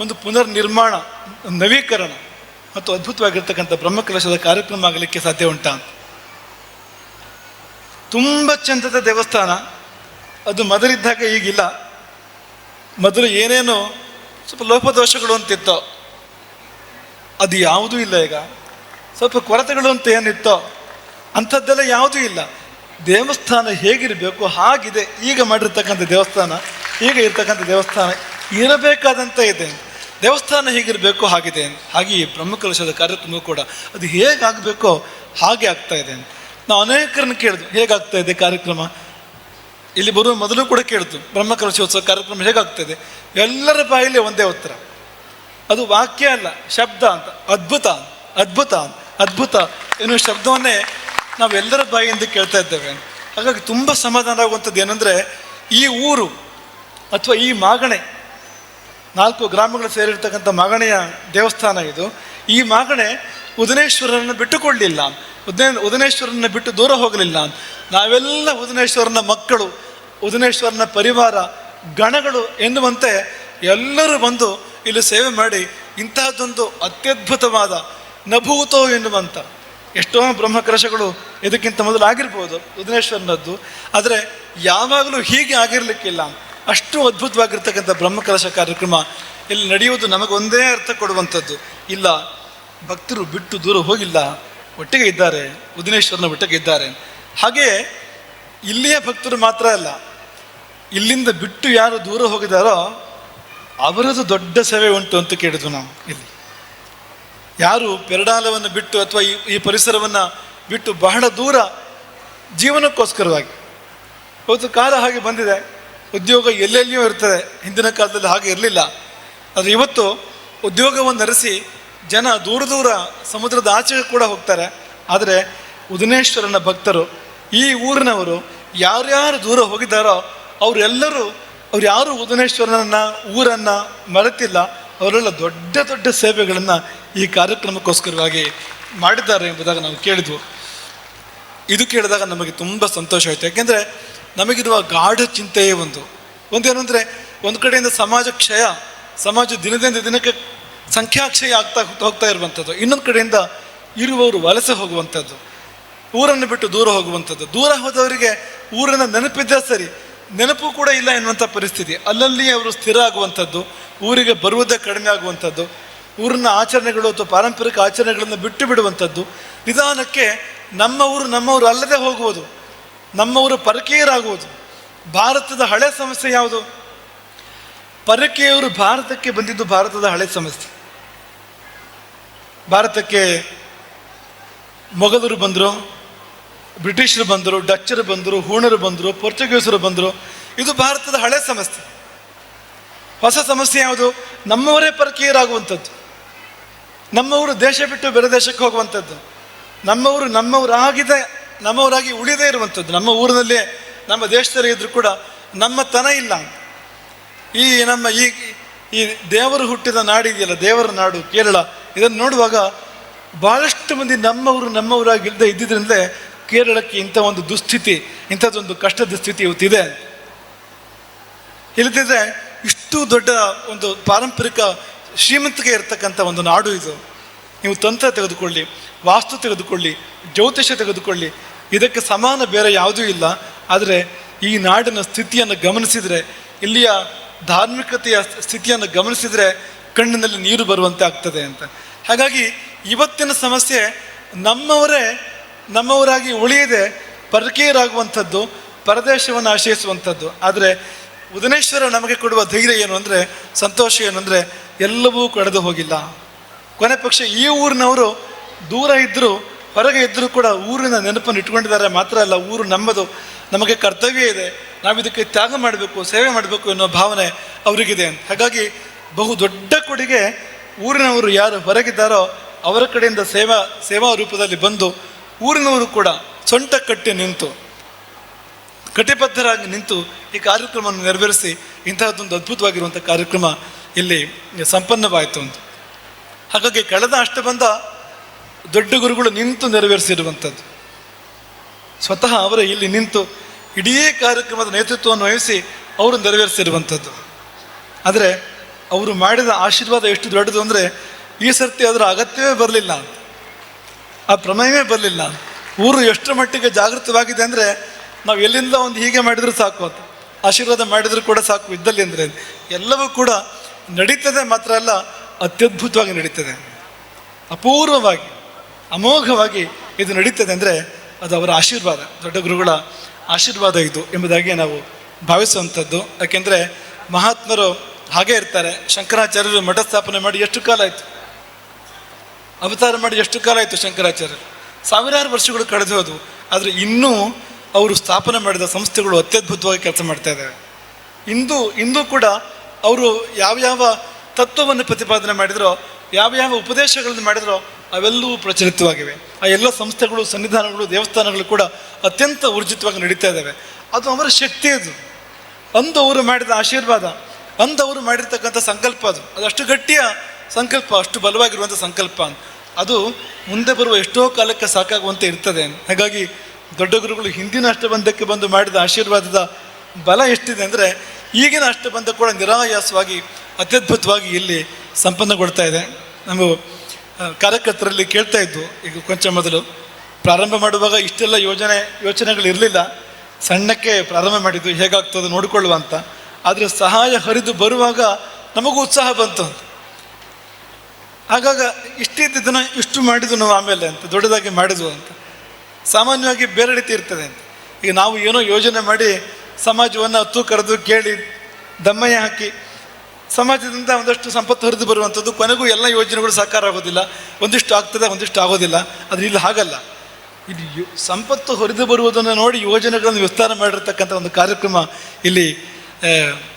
ಒಂದು ಪುನರ್ನಿರ್ಮಾಣ, ನವೀಕರಣ ಮತ್ತು ಅದ್ಭುತವಾಗಿರ್ತಕ್ಕಂಥ ಬ್ರಹ್ಮಕಲಶದ ಕಾರ್ಯಕ್ರಮ ಆಗಲಿಕ್ಕೆ ಸಾಧ್ಯ ಉಂಟಾ? ತುಂಬ ಚಂದದ ದೇವಸ್ಥಾನ ಅದು. ಮೊದಲಿದ್ದಾಗ ಈಗಿಲ್ಲ. ಮೊದಲು ಏನೇನೋ ಸ್ವಲ್ಪ ಲೋಪದೋಷಗಳು ಅಂತಿತ್ತೋ ಅದು ಯಾವುದೂ ಇಲ್ಲ. ಈಗ ಸ್ವಲ್ಪ ಕೊರತೆಗಳು ಅಂತ ಏನಿತ್ತೋ ಅಂಥದ್ದೆಲ್ಲ ಯಾವುದೂ ಇಲ್ಲ. ದೇವಸ್ಥಾನ ಹೇಗಿರಬೇಕು ಹಾಗಿದೆ. ಈಗ ಮಾಡಿರ್ತಕ್ಕಂಥ ದೇವಸ್ಥಾನ, ಈಗ ಇರ್ತಕ್ಕಂಥ ದೇವಸ್ಥಾನ ಇರಬೇಕಾದಂಥ ಇದೆ. ದೇವಸ್ಥಾನ ಹೇಗಿರಬೇಕು ಹಾಗಿದೆ. ಹಾಗೆ ಈ ಬ್ರಹ್ಮಕಲಶದ ಕಾರ್ಯಕ್ರಮ ಕೂಡ ಅದು ಹೇಗಾಗಬೇಕೋ ಹಾಗೆ ಆಗ್ತಾ ಇದೆ. ನಾವು ಅನೇಕರನ್ನು ಕೇಳಿದ್ವು, ಹೇಗಾಗ್ತಾ ಇದೆ ಕಾರ್ಯಕ್ರಮ. ಇಲ್ಲಿ ಬರುವ ಮೊದಲು ಕೂಡ ಕೇಳಿತು, ಬ್ರಹ್ಮಕಲಶೋತ್ಸವ ಕಾರ್ಯಕ್ರಮ ಹೇಗಾಗ್ತದೆ. ಎಲ್ಲರ ಬಾಯಲ್ಲಿ ಒಂದೇ ಉತ್ತರ, ಅದು ವಾಕ್ಯ ಅಲ್ಲ, ಶಬ್ದ ಅಂತ. ಅದ್ಭುತ, ಅದ್ಭುತ, ಅದ್ಭುತ ಎನ್ನುವ ಶಬ್ದವನ್ನೇ ನಾವೆಲ್ಲರ ಬಾಯಿಯಿಂದ ಕೇಳ್ತಾ ಇದ್ದೇವೆ. ಹಾಗಾಗಿ ತುಂಬ ಸಮಾಧಾನ ಆಗುವಂಥದ್ದು ಏನಂದರೆ, ಈ ಊರು ಅಥವಾ ಈ ಮಾಗಣೆ, 4 ಗ್ರಾಮಗಳು ಸೇರಿರ್ತಕ್ಕಂಥ ಮಾಗಣೆಯ ದೇವಸ್ಥಾನ ಇದು. ಈ ಮಾಗಣೆ ಉದನೇಶ್ವರನ ಬಿಟ್ಟುಕೊಳ್ಳಲಿಲ್ಲ, ಉದನೇಶ್ವರನ ಬಿಟ್ಟು ದೂರ ಹೋಗಲಿಲ್ಲ. ನಾವೆಲ್ಲ ಉದನೇಶ್ವರನ ಮಕ್ಕಳು, ಉದನೇಶ್ವರನ ಪರಿವಾರ, ಗಣಗಳು ಎನ್ನುವಂತೆ ಎಲ್ಲರೂ ಬಂದು ಇಲ್ಲಿ ಸೇವೆ ಮಾಡಿ ಇಂತಹದ್ದೊಂದು ಅತ್ಯದ್ಭುತವಾದ ನಭೂತೋ ಎನ್ನುವಂಥ ಎಷ್ಟೋ ಬ್ರಹ್ಮಕಲಶಗಳು ಇದಕ್ಕಿಂತ ಮೊದಲು ಆಗಿರ್ಬೋದು ಉದನೇಶ್ವರನದ್ದು, ಆದರೆ ಯಾವಾಗಲೂ ಹೀಗೆ ಆಗಿರಲಿಕ್ಕಿಲ್ಲ. ಅಷ್ಟು ಅದ್ಭುತವಾಗಿರ್ತಕ್ಕಂಥ ಬ್ರಹ್ಮಕಲಶ ಕಾರ್ಯಕ್ರಮ ಇಲ್ಲಿ ನಡೆಯುವುದು ನಮಗೊಂದೇ ಅರ್ಥ ಕೊಡುವಂಥದ್ದು. ಇಲ್ಲ, ಭಕ್ತರು ಬಿಟ್ಟು ದೂರ ಹೋಗಿಲ್ಲ, ಒಟ್ಟಿಗೆ ಇದ್ದಾರೆ, ಉದನೇಶ್ವರನ ಒಟ್ಟಿಗೆ ಇದ್ದಾರೆ. ಹಾಗೆಯೇ ಇಲ್ಲಿಯ ಭಕ್ತರು ಮಾತ್ರ ಅಲ್ಲ, ಇಲ್ಲಿಂದ ಬಿಟ್ಟು ಯಾರು ದೂರ ಹೋಗಿದ್ದಾರೋ ಅವರದ್ದು ದೊಡ್ಡ ಸೇವೆ ಉಂಟು ಅಂತ ಕೇಳಿದ್ವು ನಾವು. ಇಲ್ಲಿ ಯಾರು ಪೆರಡಾಲವನ್ನು ಬಿಟ್ಟು ಅಥವಾ ಈ ಪರಿಸರವನ್ನು ಬಿಟ್ಟು ಬಹಳ ದೂರ ಜೀವನಕ್ಕೋಸ್ಕರವಾಗಿ, ಇವತ್ತು ಕಾಲ ಹಾಗೆ ಬಂದಿದೆ, ಉದ್ಯೋಗ ಎಲ್ಲೆಲ್ಲಿಯೂ ಇರ್ತದೆ. ಹಿಂದಿನ ಕಾಲದಲ್ಲಿ ಹಾಗೆ ಇರಲಿಲ್ಲ. ಆದರೆ ಇವತ್ತು ಉದ್ಯೋಗವನ್ನು ಅರಸಿ ಜನ ದೂರ ದೂರ ಸಮುದ್ರದ ಆಚೆಗೆ ಕೂಡ ಹೋಗ್ತಾರೆ. ಆದರೆ ಉದನೇಶ್ವರನ ಭಕ್ತರು, ಈ ಊರಿನವರು ಯಾರ್ಯಾರು ದೂರ ಹೋಗಿದ್ದಾರೋ ಅವರೆಲ್ಲರೂ, ಅವ್ರು ಯಾರು ಉದನೇಶ್ವರನನ್ನು, ಊರನ್ನು ಮರೆತಿಲ್ಲ. ಅವರೆಲ್ಲ ದೊಡ್ಡ ದೊಡ್ಡ ಸೇವೆಗಳನ್ನು ಈ ಕಾರ್ಯಕ್ರಮಕ್ಕೋಸ್ಕರವಾಗಿ ಮಾಡಿದ್ದಾರೆ ಎಂಬುದಾಗಿ ನಾವು ಕೇಳಿದ್ವು. ಇದು ಕೇಳಿದಾಗ ನಮಗೆ ತುಂಬ ಸಂತೋಷ ಆಯಿತು. ಯಾಕೆಂದರೆ ನಮಗಿರುವ ಗಾಢ ಚಿಂತೆಯೇ ಒಂದೇನು ಅಂದರೆ, ಒಂದು ಕಡೆಯಿಂದ ಸಮಾಜ ಕ್ಷಯ, ಸಮಾಜ ದಿನದಿಂದ ದಿನಕ್ಕೆ ಸಂಖ್ಯಾಕ್ಷಯ ಹೋಗ್ತಾ ಇರುವಂಥದ್ದು. ಇನ್ನೊಂದು ಕಡೆಯಿಂದ ಇರುವವರು ವಲಸೆ ಹೋಗುವಂಥದ್ದು, ಊರನ್ನು ಬಿಟ್ಟು ದೂರ ಹೋಗುವಂಥದ್ದು. ದೂರ ಹೋದವರಿಗೆ ಊರನ್ನ ನೆನಪಿದ್ದ ಸರಿ, ನೆನಪು ಕೂಡ ಇಲ್ಲ ಎನ್ನುವಂಥ ಪರಿಸ್ಥಿತಿ. ಅಲ್ಲಲ್ಲಿ ಅವರು ಸ್ಥಿರ ಆಗುವಂಥದ್ದು, ಊರಿಗೆ ಬರುವುದೇ ಕಡಿಮೆ ಆಗುವಂಥದ್ದು, ಊರಿನ ಆಚರಣೆಗಳು ಅಥವಾ ಪಾರಂಪರಿಕ ಆಚರಣೆಗಳನ್ನು ಬಿಟ್ಟು ಬಿಡುವಂಥದ್ದು. ನಿಧಾನಕ್ಕೆ ನಮ್ಮವರು ಅಲ್ಲದೆ ಹೋಗುವುದು, ನಮ್ಮವರು ಪರಕೀಯರಾಗುವುದು. ಭಾರತದ ಹಳೆ ಸಮಸ್ಯೆ ಯಾವುದು? ಪರಕೀಯರು ಭಾರತಕ್ಕೆ ಬಂದಿದ್ದು ಭಾರತದ ಹಳೆ ಸಮಸ್ಯೆ. ಭಾರತಕ್ಕೆ ಮೊಘಲರು ಬಂದರು, ಬ್ರಿಟಿಷರು ಬಂದರು, ಡಚ್ಚರು ಬಂದರು, ಹೂಣರು ಬಂದರು, ಪೋರ್ಚುಗೀಸರು ಬಂದರು. ಇದು ಭಾರತದ ಹಳೆ ಸಮಸ್ಯೆ. ಹೊಸ ಸಮಸ್ಯೆ ಯಾವುದು? ನಮ್ಮವರೇ ಪರಕೀಯರಾಗುವಂಥದ್ದು, ನಮ್ಮವರು ದೇಶ ಬಿಟ್ಟು ಬೇರೆ ದೇಶಕ್ಕೆ ಹೋಗುವಂಥದ್ದು, ನಮ್ಮವರಾಗಿ ಉಳಿದೇ ಇರುವಂಥದ್ದು. ನಮ್ಮ ಊರಿನಲ್ಲೇ ನಮ್ಮ ದೇಶದಲ್ಲಿ ಇದ್ರೂ ಕೂಡ ನಮ್ಮತನ ಇಲ್ಲ. ಈ ದೇವರು ಹುಟ್ಟಿದ ನಾಡಿದೆಯಲ್ಲ, ದೇವರ ನಾಡು ಕೇರಳ, ಇದನ್ನು ನೋಡುವಾಗ ಭಾಳಷ್ಟು ಮಂದಿ ನಮ್ಮವರಾಗಿ ಇದ್ದಿದ್ರಿಂದಲೇ ಕೇರಳಕ್ಕೆ ಇಂಥ ಒಂದು ದುಸ್ಥಿತಿ, ಇಂಥದ್ದೊಂದು ಕಷ್ಟದ ಸ್ಥಿತಿ ಇವತ್ತಿದೆ. ಇಲ್ಲದಿದ್ದರೆ ಇಷ್ಟು ದೊಡ್ಡ ಒಂದು ಪಾರಂಪರಿಕ ಶ್ರೀಮಂತಿಕೆ ಇರತಕ್ಕಂಥ ಒಂದು ನಾಡು ಇದು. ನೀವು ತಂತ್ರ ತೆಗೆದುಕೊಳ್ಳಿ, ವಾಸ್ತು ತೆಗೆದುಕೊಳ್ಳಿ, ಜ್ಯೋತಿಷ್ಯ ತೆಗೆದುಕೊಳ್ಳಿ, ಇದಕ್ಕೆ ಸಮಾನ ಬೇರೆ ಯಾವುದೂ ಇಲ್ಲ. ಆದರೆ ಈ ನಾಡಿನ ಸ್ಥಿತಿಯನ್ನು ಗಮನಿಸಿದರೆ, ಇಲ್ಲಿಯ ಧಾರ್ಮಿಕತೆಯ ಸ್ಥಿತಿಯನ್ನು ಗಮನಿಸಿದರೆ ಕಣ್ಣಿನಲ್ಲಿ ನೀರು ಬರುವಂತೆ ಆಗ್ತದೆ ಅಂತ. ಹಾಗಾಗಿ ಇವತ್ತಿನ ಸಮಸ್ಯೆ ನಮ್ಮವರಾಗಿ ಉಳಿಯದೆ ಪರಕೀಯರಾಗುವಂಥದ್ದು, ಪರದೇಶವನ್ನು ಆಶ್ರಯಿಸುವಂಥದ್ದು. ಆದರೆ ಉದನೇಶ್ವರ ನಮಗೆ ಕೊಡುವ ಧೈರ್ಯ ಏನು ಅಂದರೆ, ಸಂತೋಷ ಏನು ಅಂದರೆ, ಎಲ್ಲವೂ ಕಳೆದು ಹೋಗಿಲ್ಲ. ಕೊನೆ ಪಕ್ಷ ಈ ಊರಿನವರು ದೂರ ಇದ್ದರೂ, ಹೊರಗೆ ಇದ್ದರೂ ಕೂಡ ಊರಿನ ನೆನಪನ್ನು ಇಟ್ಕೊಂಡಿದ್ದಾರೆ. ಮಾತ್ರ ಅಲ್ಲ, ಊರು ನಮ್ಮದು, ನಮಗೆ ಕರ್ತವ್ಯ ಇದೆ, ನಾವಿದಕ್ಕೆ ತ್ಯಾಗ ಮಾಡಬೇಕು, ಸೇವೆ ಮಾಡಬೇಕು ಅನ್ನೋ ಭಾವನೆ ಅವರಿಗಿದೆ. ಹಾಗಾಗಿ ಬಹು ದೊಡ್ಡ ಕೊಡುಗೆ ಊರಿನವರು ಯಾರು ಹೊರಗಿದ್ದಾರೋ ಅವರ ಕಡೆಯಿಂದ ಸೇವಾ ರೂಪದಲ್ಲಿ ಬಂದು, ಊರಿನವರು ಕೂಡ ಸೊಂಟ ಕಟ್ಟಿ ನಿಂತು, ಕಟಿಬದ್ಧರಾಗಿ ನಿಂತು ಈ ಕಾರ್ಯಕ್ರಮವನ್ನು ನೆರವೇರಿಸಿ ಇಂತಹದ್ದೊಂದು ಅದ್ಭುತವಾಗಿರುವಂಥ ಕಾರ್ಯಕ್ರಮ ಇಲ್ಲಿ ಸಂಪನ್ನವಾಯಿತು ಅಂತ. ಹಾಗಾಗಿ ಕಳೆದ ಅಷ್ಟಬಂಧ ದೊಡ್ಡ ಗುರುಗಳು ನಿಂತು ನೆರವೇರಿಸಿರುವಂಥದ್ದು. ಸ್ವತಃ ಅವರೇ ಇಲ್ಲಿ ನಿಂತು ಇಡೀ ಕಾರ್ಯಕ್ರಮದ ನೇತೃತ್ವವನ್ನು ವಹಿಸಿ ಅವರು ನೆರವೇರಿಸಿರುವಂಥದ್ದು. ಆದರೆ ಅವರು ಮಾಡಿದ ಆಶೀರ್ವಾದ ಎಷ್ಟು ದೊಡ್ಡದು ಅಂದರೆ, ಈ ಸರ್ತಿ ಅದರ ಅಗತ್ಯವೇ ಬರಲಿಲ್ಲ, ಆ ಪ್ರಮೇಯವೇ ಬರಲಿಲ್ಲ. ಊರು ಎಷ್ಟರ ಮಟ್ಟಿಗೆ ಜಾಗೃತವಾಗಿದೆ ಅಂದರೆ, ನಾವು ಎಲ್ಲಿಂದ ಒಂದು ಹೀಗೆ ಮಾಡಿದರೂ ಸಾಕು, ಅಂತ ಆಶೀರ್ವಾದ ಮಾಡಿದರೂ ಕೂಡ ಸಾಕು ಇದ್ದಲ್ಲಿ. ಅಂದರೆ ಎಲ್ಲವೂ ಕೂಡ ನಡೀತದೆ, ಮಾತ್ರ ಅಲ್ಲ ಅತ್ಯದ್ಭುತವಾಗಿ ನಡೀತದೆ, ಅಪೂರ್ವವಾಗಿ ಅಮೋಘವಾಗಿ ಇದು ನಡೀತದೆ. ಅಂದರೆ ಅದು ಅವರ ಆಶೀರ್ವಾದ, ದೊಡ್ಡ ಗುರುಗಳ ಆಶೀರ್ವಾದ ಇದು ಎಂಬುದಾಗಿ ನಾವು ಭಾವಿಸುವಂಥದ್ದು. ಯಾಕೆಂದರೆ ಮಹಾತ್ಮರು ಹಾಗೇ ಇರ್ತಾರೆ. ಶಂಕರಾಚಾರ್ಯರು ಮಠ ಸ್ಥಾಪನೆ ಮಾಡಿ ಎಷ್ಟು ಕಾಲ ಆಯಿತು, ಅವತಾರ ಮಾಡಿ ಎಷ್ಟು ಕಾಲ ಆಯಿತು ಶಂಕರಾಚಾರ್ಯರು, ಸಾವಿರಾರು ವರ್ಷಗಳು ಕಳೆದು ಹೋದವು. ಆದರೆ ಇನ್ನೂ ಅವರು ಸ್ಥಾಪನೆ ಮಾಡಿದ ಸಂಸ್ಥೆಗಳು ಅತ್ಯದ್ಭುತವಾಗಿ ಕೆಲಸ ಮಾಡ್ತಾ ಇದ್ದಾವೆ. ಇಂದು ಕೂಡ ಅವರು ಯಾವ್ಯಾವ ತತ್ವವನ್ನು ಪ್ರತಿಪಾದನೆ ಮಾಡಿದರೋ, ಯಾವ್ಯಾವ ಉಪದೇಶಗಳನ್ನು ಮಾಡಿದರೋ ಅವೆಲ್ಲವೂ ಪ್ರಚಲಿತವಾಗಿವೆ. ಆ ಎಲ್ಲ ಸಂಸ್ಥೆಗಳು, ಸನ್ನಿಧಾನಗಳು, ದೇವಸ್ಥಾನಗಳು ಕೂಡ ಅತ್ಯಂತ ಊರ್ಜಿತವಾಗಿ ನಡೀತಾ ಇದ್ದಾವೆ. ಅದು ಅವರ ಶಕ್ತಿ. ಅದು ಅಂದು ಅವರು ಮಾಡಿದ ಆಶೀರ್ವಾದ, ಅಂದು ಅವರು ಮಾಡಿರ್ತಕ್ಕಂಥ ಸಂಕಲ್ಪ, ಅದಷ್ಟು ಗಟ್ಟಿಯ ಸಂಕಲ್ಪ, ಅಷ್ಟು ಬಲವಾಗಿರುವಂಥ ಸಂಕಲ್ಪ. ಅದು ಮುಂದೆ ಬರುವ ಎಷ್ಟೋ ಕಾಲಕ್ಕೆ ಸಾಕಾಗುವಂತೆ ಇರ್ತದೆ. ಹಾಗಾಗಿ ದೊಡ್ಡ ಗುರುಗಳು ಹಿಂದಿನ ಅಷ್ಟಬಂಧಕ್ಕೆ ಬಂದು ಮಾಡಿದ ಆಶೀರ್ವಾದದ ಬಲ ಎಷ್ಟಿದೆ ಅಂದರೆ, ಈಗಿನ ಅಷ್ಟಬಂಧ ಕೂಡ ನಿರಾಯಾಸವಾಗಿ ಅತ್ಯದ್ಭುತವಾಗಿ ಇಲ್ಲಿ ಸಂಪನ್ನಗೊಳ್ತಾ ಇದೆ. ನಾವು ಕಾರ್ಯಕರ್ತರಲ್ಲಿ ಕೇಳ್ತಾ ಇದ್ದು, ಈಗ ಕೊಂಚ ಮೊದಲು ಪ್ರಾರಂಭ ಮಾಡುವಾಗ ಇಷ್ಟೆಲ್ಲ ಯೋಚನೆಗಳಿರಲಿಲ್ಲ, ಸಣ್ಣಕ್ಕೆ ಪ್ರಾರಂಭ ಮಾಡಿದ್ದು, ಹೇಗಾಗ್ತದೆ ನೋಡಿಕೊಳ್ಳುವ ಅಂತ. ಆದರೆ ಸಹಾಯ ಹರಿದು ಬರುವಾಗ ನಮಗೂ ಉತ್ಸಾಹ ಬಂತು ಅಂತ. ಆಗಾಗ ಇಷ್ಟಿದ್ದನ್ನು ಇಷ್ಟು ಮಾಡಿದ್ದು ನಾವು ಆಮೇಲೆ ಅಂತ, ದೊಡ್ಡದಾಗಿ ಮಾಡಿದ್ವು ಅಂತ. ಸಾಮಾನ್ಯವಾಗಿ ಬೇರೆ ರೀತಿ ಇರ್ತದೆ ಅಂತ. ಈಗ ನಾವು ಏನೋ ಯೋಜನೆ ಮಾಡಿ ಸಮಾಜವನ್ನು ಹತ್ತು ಕರೆದು ಕೇಳಿ ದಮ್ಮಯ್ಯ ಹಾಕಿ ಸಮಾಜದಿಂದ ಒಂದಷ್ಟು ಸಂಪತ್ತು ಹರಿದು ಬರುವಂಥದ್ದು, ಕೊನೆಗೂ ಎಲ್ಲ ಯೋಜನೆಗಳು ಸಾಕಾರ ಆಗೋದಿಲ್ಲ. ಒಂದಿಷ್ಟು ಆಗ್ತದೆ, ಒಂದಿಷ್ಟು ಆಗೋದಿಲ್ಲ. ಆದರೆ ಇಲ್ಲಿ ಹಾಗಲ್ಲ. ಇಲ್ಲಿ ಸಂಪತ್ತು ಹರಿದು ಬರುವುದನ್ನು ನೋಡಿ ಯೋಜನೆಗಳನ್ನು ವಿಸ್ತಾರ ಮಾಡಿರ್ತಕ್ಕಂಥ ಒಂದು ಕಾರ್ಯಕ್ರಮ ಇಲ್ಲಿ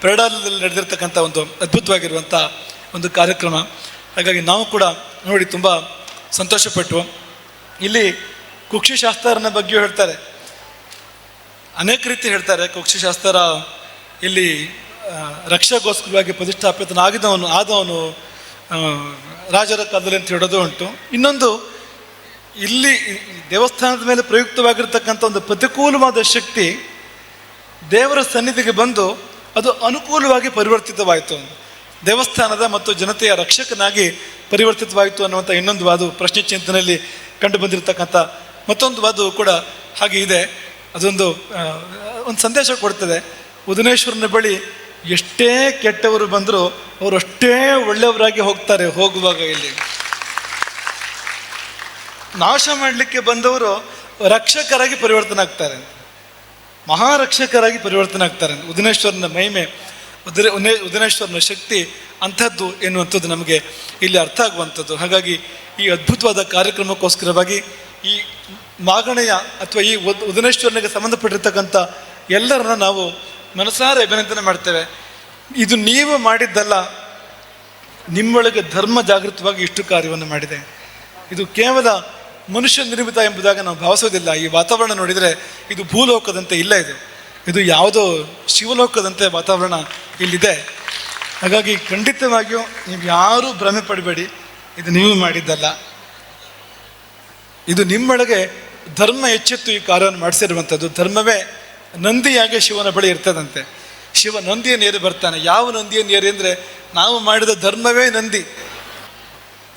ಪೆರಡಾಲದಲ್ಲಿ ನಡೆದಿರ್ತಕ್ಕಂಥ ಒಂದು ಅದ್ಭುತವಾಗಿರುವಂಥ ಒಂದು ಕಾರ್ಯಕ್ರಮ. ಹಾಗಾಗಿ ನಾವು ಕೂಡ ನೋಡಿ ತುಂಬ ಸಂತೋಷಪಟ್ಟು. ಇಲ್ಲಿ ಕುಕ್ಷಿಶಾಸ್ತ್ರನ ಬಗ್ಗೆ ಹೇಳ್ತಾರೆ, ಅನೇಕ ರೀತಿ ಹೇಳ್ತಾರೆ. ಕುಕ್ಷಿಶಾಸ್ತ್ರ ಇಲ್ಲಿ ರಕ್ಷಾಗೋಸ್ಕರವಾಗಿ ಪ್ರತಿಷ್ಠಾಪಿತನಾಗಿದ್ದವನು ಆದವನು ರಾಜರ ಕಾಲದಲ್ಲಿ ಅಂತ ಹೇಳೋದು ಉಂಟು. ಇನ್ನೊಂದು ಇಲ್ಲಿ ದೇವಸ್ಥಾನದ ಮೇಲೆ ಪ್ರಯುಕ್ತವಾಗಿರ್ತಕ್ಕಂಥ ಒಂದು ಪ್ರತಿಕೂಲವಾದ ಶಕ್ತಿ ದೇವರ ಸನ್ನಿಧಿಗೆ ಬಂದು ಅದು ಅನುಕೂಲವಾಗಿ ಪರಿವರ್ತಿತವಾಯಿತು. ದೇವಸ್ಥಾನದ ಮತ್ತು ಜನತೆಯ ರಕ್ಷಕನಾಗಿ ಪರಿವರ್ತಿತವಾಯಿತು ಅನ್ನುವಂಥ ಇನ್ನೊಂದು ವಾದು ಪ್ರಶ್ನೆ ಚಿಂತನೆಯಲ್ಲಿ ಕಂಡು ಬಂದಿರತಕ್ಕಂಥ ಮತ್ತೊಂದು ವಾದು ಕೂಡ ಹಾಗೆ ಇದೆ. ಅದೊಂದು ಒಂದು ಸಂದೇಶ ಕೊಡ್ತದೆ. ಉದನೇಶ್ವರನ ಬಳಿ ಎಷ್ಟೇ ಕೆಟ್ಟವರು ಬಂದರೂ ಅವರು ಅಷ್ಟೇ ಒಳ್ಳೆಯವರಾಗಿ ಹೋಗ್ತಾರೆ. ಹೋಗುವಾಗ ಇಲ್ಲಿ ನಾಶ ಮಾಡಲಿಕ್ಕೆ ಬಂದವರು ರಕ್ಷಕರಾಗಿ ಪರಿವರ್ತನೆ ಆಗ್ತಾರೆ, ಮಹಾರಕ್ಷಕರಾಗಿ ಪರಿವರ್ತನೆ ಆಗ್ತಾರೆ. ಉದನೇಶ್ವರನ ಮಹಿಮೆ, ಉದನೇಶ್ವರನ ಶಕ್ತಿ ಅಂಥದ್ದು ಎನ್ನುವಂಥದ್ದು ನಮಗೆ ಇಲ್ಲಿ ಅರ್ಥ ಆಗುವಂಥದ್ದು. ಹಾಗಾಗಿ ಈ ಅದ್ಭುತವಾದ ಕಾರ್ಯಕ್ರಮಕ್ಕೋಸ್ಕರವಾಗಿ ಈ ಮಾಗಣೆಯ ಅಥವಾ ಈ ಉದನೇಶ್ವರನಿಗೆ ಸಂಬಂಧಪಟ್ಟಿರ್ತಕ್ಕಂಥ ಎಲ್ಲರನ್ನ ನಾವು ಮನಸಾರೆ ಅಭಿನಂದನೆ ಮಾಡ್ತೇವೆ. ಇದು ನೀವು ಮಾಡಿದ್ದಲ್ಲ, ನಿಮ್ಮೊಳಗೆ ಧರ್ಮ ಜಾಗೃತವಾಗಿ ಇಷ್ಟು ಕಾರ್ಯವನ್ನು ಮಾಡಿದೆ. ಇದು ಕೇವಲ ಮನುಷ್ಯ ನಿರ್ಮಿತ ಎಂಬುದಾಗಿ ನಾವು ಭಾವಿಸೋದಿಲ್ಲ. ಈ ವಾತಾವರಣ ನೋಡಿದರೆ ಇದು ಭೂಲೋಕದಂತೆ ಇಲ್ಲ, ಇದು ಯಾವುದೋ ಶಿವಲೋಕದಂತೆ ವಾತಾವರಣ ಇಲ್ಲಿದೆ. ಹಾಗಾಗಿ ಖಂಡಿತವಾಗಿಯೂ ನೀವು ಯಾರೂ ಭ್ರಮೆ ಪಡಬೇಡಿ, ಇದು ನೀವು ಮಾಡಿದ್ದಲ್ಲ. ಇದು ನಿಮ್ಮೊಳಗೆ ಧರ್ಮ ಎಚ್ಚೆತ್ತು ಈ ಕಾರ್ಯವನ್ನು ಮಾಡಿಸಿರುವಂಥದ್ದು. ಧರ್ಮವೇ ನಂದಿಯಾಗಿ ಶಿವನ ಬಳಿ ಇರ್ತದಂತೆ. ಶಿವ ನಂದಿಯನ್ನು ಏರಿ ಬರ್ತಾನೆ. ಯಾವ ನಂದಿಯನ್ನು ಏರಿ ಅಂದರೆ ನಾವು ಮಾಡಿದ ಧರ್ಮವೇ ನಂದಿ.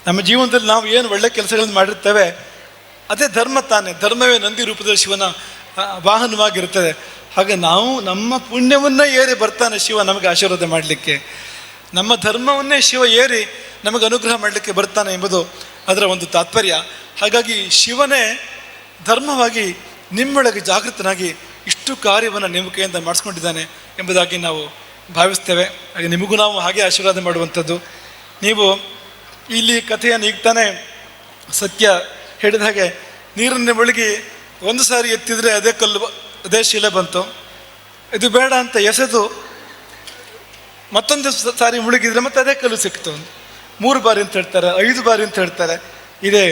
ನಮ್ಮ ಜೀವನದಲ್ಲಿ ನಾವು ಏನು ಒಳ್ಳೆ ಕೆಲಸಗಳನ್ನು ಮಾಡಿರ್ತೇವೆ ಅದೇ ಧರ್ಮ ತಾನೆ. ಧರ್ಮವೇ ನಂದಿ ರೂಪದಲ್ಲಿ ಶಿವನ ವಾಹನವಾಗಿರ್ತದೆ. ಹಾಗೆ ನಾವು ನಮ್ಮ ಪುಣ್ಯವನ್ನೇ ಏರಿ ಬರ್ತಾನೆ ಶಿವ ನಮಗೆ ಆಶೀರ್ವಾದ ಮಾಡಲಿಕ್ಕೆ. ನಮ್ಮ ಧರ್ಮವನ್ನೇ ಶಿವ ಏರಿ ನಮಗೆ ಅನುಗ್ರಹ ಮಾಡಲಿಕ್ಕೆ ಬರ್ತಾನೆ ಎಂಬುದು ಅದರ ಒಂದು ತಾತ್ಪರ್ಯ. ಹಾಗಾಗಿ ಶಿವನೇ ಧರ್ಮವಾಗಿ ನಿಮ್ಮೊಳಗೆ ಜಾಗೃತನಾಗಿ ಇಷ್ಟು ಕಾರ್ಯವನ್ನು ನಿಮ್ಮ ಕೈಯಿಂದ ಮಾಡಿಸ್ಕೊಂಡಿದ್ದಾನೆ ಎಂಬುದಾಗಿ ನಾವು ಭಾವಿಸ್ತೇವೆ. ಹಾಗೆ ನಿಮಗೂ ನಾವು ಹಾಗೆ ಆಶೀರ್ವಾದ ಮಾಡುವಂಥದ್ದು. ನೀವು ಇಲ್ಲಿ ಕಥೆಯನ್ನು ಈಗ ತಾನೇ ಸತ್ಯ ಹೇಳಿದ ಹಾಗೆ ನೀರನ್ನು ಮುಳುಗಿ ಒಂದು ಸಾರಿ ಎತ್ತಿದರೆ ಅದೇ ಕಲ್ಲು ಅದೇ ಶಿಲೆ ಬಂತು, ಇದು ಬೇಡ ಅಂತ ಎಸೆದು ಮತ್ತೊಂದು ಸಾರಿ ಮುಳುಗಿದ್ರೆ ಮತ್ತೆ ಅದೇ ಕಲ್ಲು ಸಿಕ್ತು. 3 ಬಾರಿ ಅಂತ ಹೇಳ್ತಾರೆ, 5 ಬಾರಿ ಅಂತ ಹೇಳ್ತಾರೆ. ಇದೇ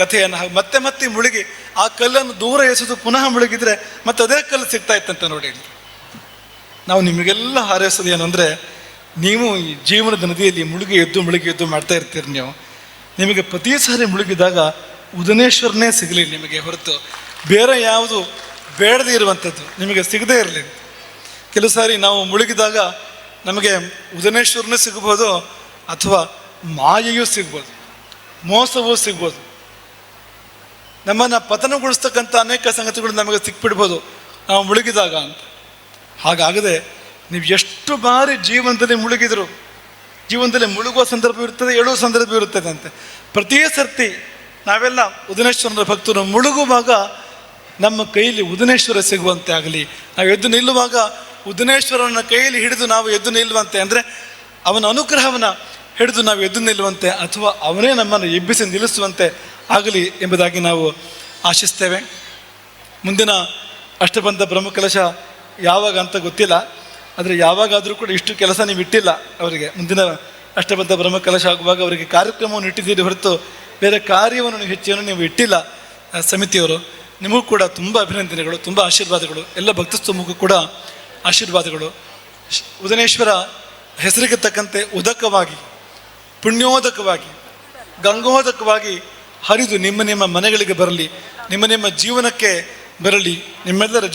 ಕಥೆಯನ್ನು ಮತ್ತೆ ಮತ್ತೆ ಮುಳುಗಿ ಆ ಕಲ್ಲನ್ನು ದೂರ ಎಸೆದು ಪುನಃ ಮುಳುಗಿದ್ರೆ ಮತ್ತೆ ಅದೇ ಕಲ್ಲು ಸಿಗ್ತಾ ಇತ್ತಂತ ನೋಡಿ. ನಾವು ನಿಮಗೆಲ್ಲ ಹಾರೈಸೋದು ಏನು ಅಂದರೆ, ನೀವು ಈ ಜೀವನದ ನದಿಯಲ್ಲಿ ಮುಳುಗಿ ಎದ್ದು ಮಾಡ್ತಾ ಇರ್ತೀರಿ. ನಿಮಗೆ ಪ್ರತಿ ಸಾರಿ ಮುಳುಗಿದಾಗ ಉದನೇಶ್ವರನೇ ಸಿಗಲಿ ನಿಮಗೆ ಹೊರತು ಬೇರೆ ಯಾವುದು ಬೇಡದೇ ಇರುವಂಥದ್ದು ನಿಮಗೆ ಸಿಗದೇ ಇರಲಿ. ಕೆಲವು ಸಾರಿ ನಾವು ಮುಳುಗಿದಾಗ ನಮಗೆ ಉದನೇಶ್ವರನೇ ಸಿಗ್ಬೋದು, ಅಥವಾ ಮಾಯೆಯೂ ಸಿಗ್ಬೋದು, ಮೋಸವೂ ಸಿಗ್ಬೋದು. ನಮ್ಮನ್ನು ಪತನಗೊಳಿಸ್ತಕ್ಕಂಥ ಅನೇಕ ಸಂಗತಿಗಳು ನಮಗೆ ಸಿಕ್ಬಿಡ್ಬೋದು ನಾವು ಮುಳುಗಿದಾಗ ಅಂತ. ಹಾಗಾಗದೆ ನೀವು ಎಷ್ಟು ಬಾರಿ ಜೀವನದಲ್ಲಿ ಮುಳುಗಿದ್ರು, ಜೀವನದಲ್ಲಿ ಮುಳುಗುವ ಸಂದರ್ಭ ಇರ್ತದೆ, ಏಳುವ ಸಂದರ್ಭ ಇರುತ್ತದೆ ಅಂತೆ. ಪ್ರತಿ ಸರ್ತಿ ನಾವೆಲ್ಲ ಉದನೇಶ್ವರನ ಭಕ್ತರು ಮುಳುಗುವಾಗ ನಮ್ಮ ಕೈಯಲ್ಲಿ ಉದನೇಶ್ವರ ಸಿಗುವಂತೆ ಆಗಲಿ. ನಾವು ಎದ್ದು ನಿಲ್ಲುವಾಗ ಉದನೇಶ್ವರನ ಕೈಯಲ್ಲಿ ಹಿಡಿದು ನಾವು ಎದ್ದು ನಿಲ್ಲುವಂತೆ, ಅಂದರೆ ಅವನ ಅನುಗ್ರಹವನ್ನು ಹಿಡಿದು ನಾವು ಎದ್ದು ನಿಲ್ಲುವಂತೆ, ಅಥವಾ ಅವನೇ ನಮ್ಮನ್ನು ಎಬ್ಬಿಸಿ ನಿಲ್ಲಿಸುವಂತೆ ಆಗಲಿ ಎಂಬುದಾಗಿ ನಾವು ಆಶಿಸ್ತೇವೆ. ಮುಂದಿನ ಅಷ್ಟಬಂಧ ಬ್ರಹ್ಮಕಲಶ ಯಾವಾಗ ಅಂತ ಗೊತ್ತಿಲ್ಲ, ಆದರೆ ಯಾವಾಗಾದರೂ ಕೂಡ ಇಷ್ಟು ಕೆಲಸ ನೀವು ಇಟ್ಟಿಲ್ಲ ಅವರಿಗೆ. ಮುಂದಿನ ಅಷ್ಟಬಂಧ ಬ್ರಹ್ಮಕಲಶ ಆಗುವಾಗ ಅವರಿಗೆ ಕಾರ್ಯಕ್ರಮವನ್ನು ಇಟ್ಟಿದ್ದೀರಿ ಹೊರತು ಬೇರೆ ಕಾರ್ಯವನ್ನು ಹೆಚ್ಚೇನು ನೀವು ಇಟ್ಟಿಲ್ಲ. ಸಮಿತಿಯವರು ನಿಮಗೂ ಕೂಡ ತುಂಬ ಅಭಿನಂದನೆಗಳು, ತುಂಬ ಆಶೀರ್ವಾದಗಳು. ಎಲ್ಲ ಭಕ್ತಸ್ತಮಗೂ ಕೂಡ ಆಶೀರ್ವಾದಗಳು. ಉದನೇಶ್ವರ ಹೆಸರಿಗೆ ತಕ್ಕಂತೆ ಉದಕವಾಗಿ, ಪುಣ್ಯೋದಕವಾಗಿ, ಗಂಗೋದಕವಾಗಿ ಹರಿದು ನಿಮ್ಮ ಮನೆಗಳಿಗೆ ಬರಲಿ, ನಿಮ್ಮ ಜೀವನಕ್ಕೆ ಬರಲಿ. ನಿಮ್ಮೆಲ್ಲರ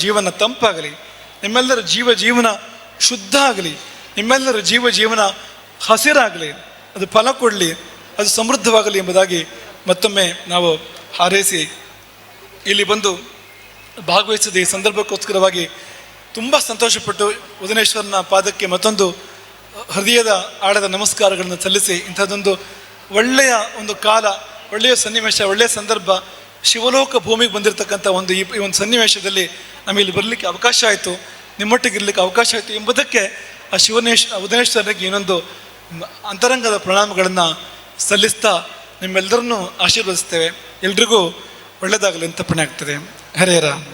ಜೀವನ ತಂಪಾಗಲಿ, ನಿಮ್ಮೆಲ್ಲರ ಜೀವನ ಶುದ್ಧ ಆಗಲಿ, ನಿಮ್ಮೆಲ್ಲರ ಜೀವನ ಹಸಿರಾಗಲಿ, ಅದು ಫಲ ಕೊಡಲಿ, ಅದು ಸಮೃದ್ಧವಾಗಲಿ ಎಂಬುದಾಗಿ ಮತ್ತೊಮ್ಮೆ ನಾವು ಹಾರೈಸಿ ಇಲ್ಲಿ ಬಂದು ಭಾಗವಹಿಸಿದ ಈ ಸಂದರ್ಭಕ್ಕೋಸ್ಕರವಾಗಿ ತುಂಬ ಸಂತೋಷಪಟ್ಟು ಉದನೇಶ್ವರನ ಪಾದಕ್ಕೆ ಮತ್ತೊಂದು ಹೃದಯದ ಆಳದ ನಮಸ್ಕಾರಗಳನ್ನು ಸಲ್ಲಿಸಿ, ಇಂಥದ್ದೊಂದು ಒಳ್ಳೆಯ ಒಂದು ಕಾಲ, ಒಳ್ಳೆಯ ಸನ್ನಿವೇಶ, ಒಳ್ಳೆಯ ಸಂದರ್ಭ, ಶಿವಲೋಕ ಭೂಮಿಗೆ ಬಂದಿರತಕ್ಕಂಥ ಈ ಒಂದು ಸನ್ನಿವೇಶದಲ್ಲಿ ನಮಗೆ ಬರಲಿಕ್ಕೆ ಅವಕಾಶ ಆಯಿತು, ನಿಮ್ಮೊಟ್ಟಿಗೆ ಇರಲಿಕ್ಕೆ ಅವಕಾಶ ಆಯಿತು ಎಂಬುದಕ್ಕೆ ಆ ಉದನೇಶ್ವರನಿಗೆ ಇನ್ನೊಂದು ಅಂತರಂಗದ ಪ್ರಣಾಮಗಳನ್ನು ಸಲ್ಲಿಸ್ತಾ ನಿಮ್ಮೆಲ್ಲರನ್ನೂ ಆಶೀರ್ವದಿಸ್ತೇವೆ. ಎಲ್ರಿಗೂ ಒಳ್ಳೆಯದಾಗಲಿ ಅಂತ ಪುಣ್ಯ ಆಗ್ತದೆ. ಹರೇ ರಾಮ್.